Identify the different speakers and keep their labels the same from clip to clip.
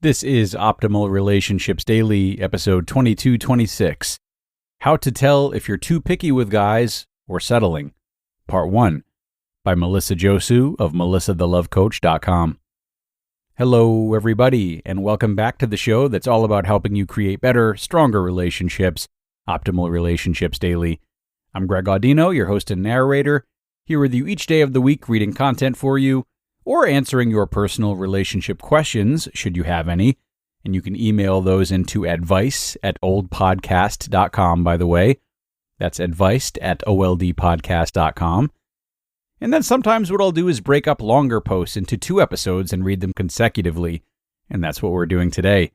Speaker 1: This is Optimal Relationships Daily, episode 2226. How to Tell If You're Too Picky with Guys or Settling, Part 1, by Melissa Josue of melissathelovecoach.com. Hello, everybody, and welcome back to the show that's all about helping you create better, stronger relationships, Optimal Relationships Daily. I'm Greg Audino, your host and narrator, here with you each day of the week reading content for you, or answering your personal relationship questions, should you have any. And you can email those into advice@oldpodcast.com, by the way. That's advice@oldpodcast.com. And then sometimes what I'll do is break up longer posts into 2 episodes and read them consecutively. And that's what we're doing today.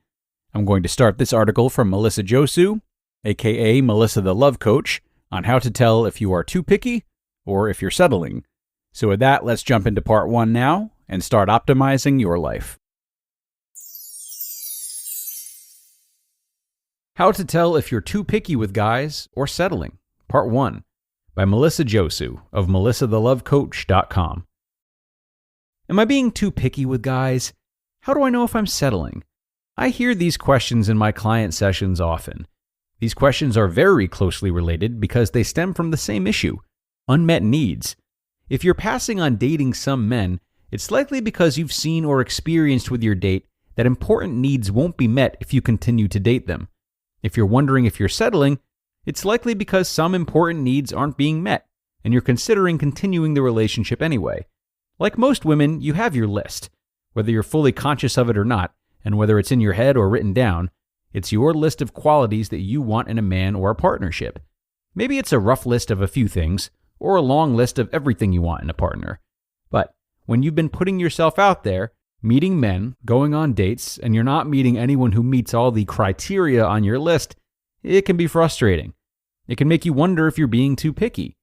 Speaker 1: I'm going to start this article from Melissa Josue, aka Melissa the Love Coach, on how to tell if you are too picky or if you're settling. So with that, let's jump into part 1 now and start optimizing your life. How to Tell If You're Too Picky with Guys or Settling, Part 1, by Melissa Josue of melissathelovecoach.com. Am I being too picky with guys? How do I know if I'm settling? I hear these questions in my client sessions often. These questions are very closely related because they stem from the same issue, unmet needs. If you're passing on dating some men, it's likely because you've seen or experienced with your date that important needs won't be met if you continue to date them. If you're wondering if you're settling, it's likely because some important needs aren't being met, and you're considering continuing the relationship anyway. Like most women, you have your list. Whether you're fully conscious of it or not, and whether it's in your head or written down, it's your list of qualities that you want in a man or a partnership. Maybe it's a rough list of a few things, or a long list of everything you want in a partner. But when you've been putting yourself out there, meeting men, going on dates, and you're not meeting anyone who meets all the criteria on your list, it can be frustrating. It can make you wonder if you're being too picky.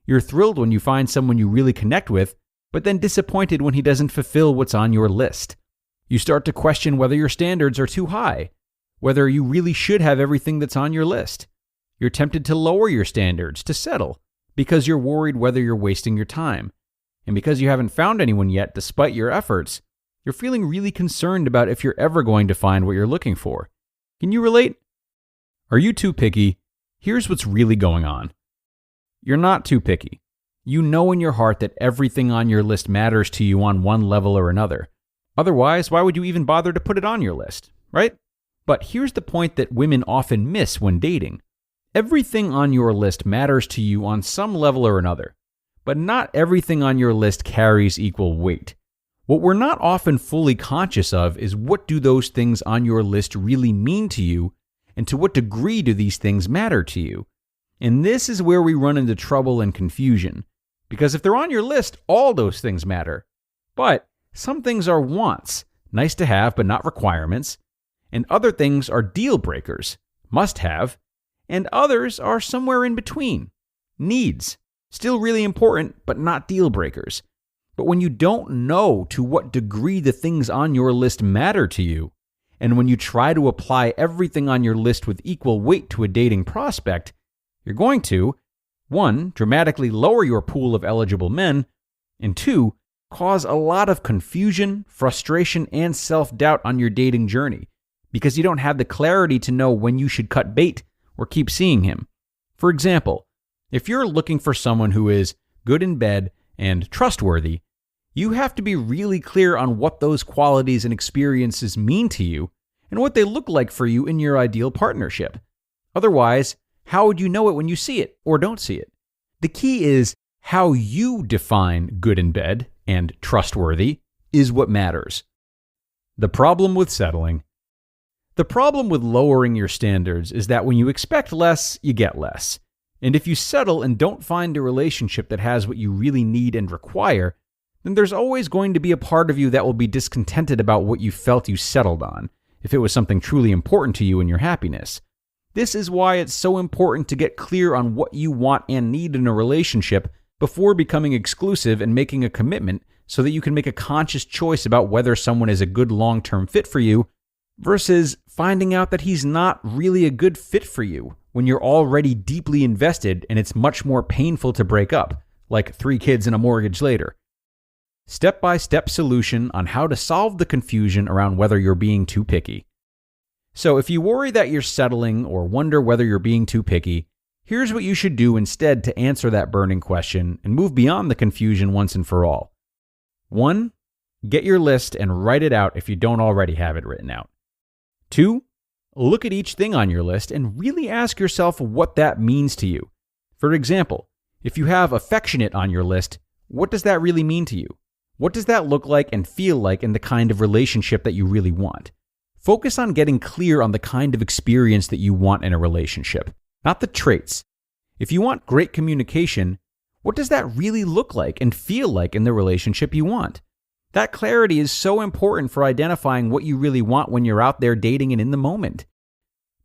Speaker 1: You're thrilled when you find someone you really connect with, but then disappointed when he doesn't fulfill what's on your list. You start to question whether your standards are too high, whether you really should have everything that's on your list. You're tempted to lower your standards, to settle, because you're worried whether you're wasting your time. And because you haven't found anyone yet despite your efforts, you're feeling really concerned about if you're ever going to find what you're looking for. Can you relate? Are you too picky? Here's what's really going on. You're not too picky. You know in your heart that everything on your list matters to you on one level or another. Otherwise, why would you even bother to put it on your list, right? But here's the point that women often miss when dating. Everything on your list matters to you on some level or another, but not everything on your list carries equal weight. What we're not often fully conscious of is what do those things on your list really mean to you, and to what degree do these things matter to you? And this is where we run into trouble and confusion, because if they're on your list, all those things matter. But some things are wants, nice to have but not requirements, and other things are deal breakers, must have, and others are somewhere in between. Needs. Still really important, but not deal breakers. But when you don't know to what degree the things on your list matter to you, and when you try to apply everything on your list with equal weight to a dating prospect, you're going to, 1, dramatically lower your pool of eligible men, and 2, cause a lot of confusion, frustration, and self-doubt on your dating journey, because you don't have the clarity to know when you should cut bait or keep seeing him. For example, if you're looking for someone who is good in bed and trustworthy, you have to be really clear on what those qualities and experiences mean to you and what they look like for you in your ideal partnership. Otherwise, how would you know it when you see it or don't see it? The key is how you define good in bed and trustworthy is what matters. The problem with settling. The problem with lowering your standards is that when you expect less, you get less. And if you settle and don't find a relationship that has what you really need and require, then there's always going to be a part of you that will be discontented about what you felt you settled on, if it was something truly important to you and your happiness. This is why it's so important to get clear on what you want and need in a relationship before becoming exclusive and making a commitment, so that you can make a conscious choice about whether someone is a good long-term fit for you versus finding out that he's not really a good fit for you when you're already deeply invested and it's much more painful to break up, like 3 kids and a mortgage later. step-by-step solution on how to solve the confusion around whether you're being too picky. So if you worry that you're settling or wonder whether you're being too picky, here's what you should do instead to answer that burning question and move beyond the confusion once and for all. 1. Get your list and write it out if you don't already have it written out. 2. Look at each thing on your list and really ask yourself what that means to you. For example, if you have affectionate on your list, what does that really mean to you? What does that look like and feel like in the kind of relationship that you really want? Focus on getting clear on the kind of experience that you want in a relationship, not the traits. If you want great communication, what does that really look like and feel like in the relationship you want? That clarity is so important for identifying what you really want when you're out there dating and in the moment.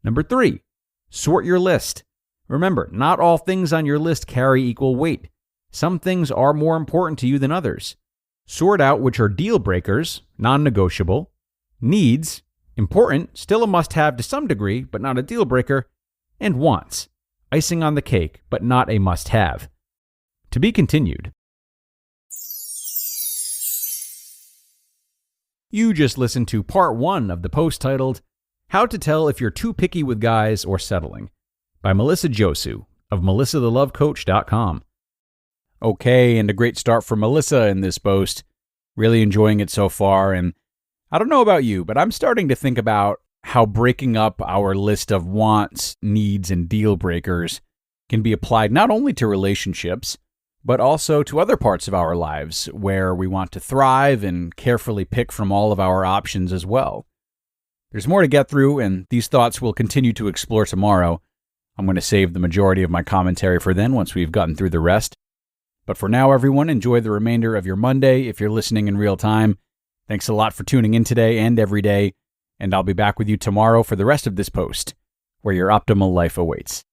Speaker 1: Number 3, sort your list. Remember, not all things on your list carry equal weight. Some things are more important to you than others. Sort out which are deal breakers, non-negotiable, needs, important, still a must-have to some degree, but not a deal breaker, and wants, icing on the cake, but not a must-have. To be continued. You just listened to part 1 of the post titled, How to Tell If You're Too Picky with Guys or Settling, by Josue of melissathelovecoach.com. Okay, and a great start for Melissa in this post. Really enjoying it so far, and I don't know about you, but I'm starting to think about how breaking up our list of wants, needs, and deal breakers can be applied not only to relationships, but also to other parts of our lives where we want to thrive and carefully pick from all of our options as well. There's more to get through, and these thoughts we'll continue to explore tomorrow. I'm going to save the majority of my commentary for then once we've gotten through the rest. But for now, everyone, enjoy the remainder of your Monday if you're listening in real time. Thanks a lot for tuning in today and every day, and I'll be back with you tomorrow for the rest of this post, where your optimal life awaits.